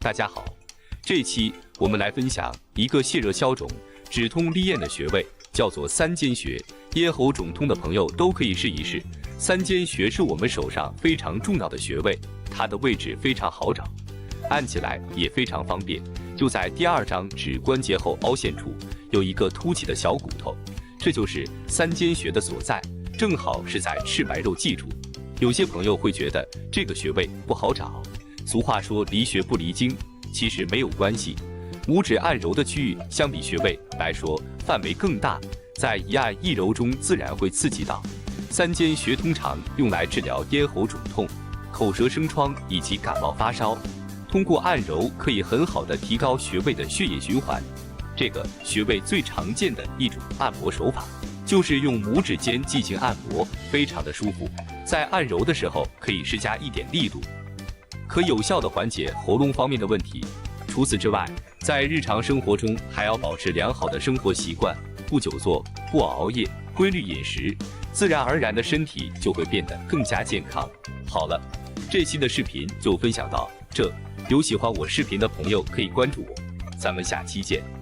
大家好，这期我们来分享一个泻热消肿、止痛利咽的穴位，叫做三间穴。咽喉肿痛的朋友都可以试一试。三间穴是我们手上非常重要的穴位，它的位置非常好找，按起来也非常方便。就在第2章指关节后凹陷处有一个凸起的小骨头，这就是三间穴的所在，正好是在赤白肉际处。有些朋友会觉得这个穴位不好找，俗话说离穴不离经，其实没有关系。拇指按揉的区域相比穴位来说范围更大，在一按一揉中自然会刺激到。三间穴通常用来治疗咽喉肿痛、口舌生疮以及感冒发烧，通过按揉可以很好的提高穴位的血液循环。这个穴位最常见的一种按摩手法就是用拇指尖进行按摩，非常的舒服。在按揉的时候可以施加一点力度，可有效的缓解喉咙方面的问题。除此之外，在日常生活中还要保持良好的生活习惯，不久坐，不熬夜，规律饮食，自然而然的身体就会变得更加健康。好了，这期的视频就分享到这，有喜欢我视频的朋友可以关注我，咱们下期见。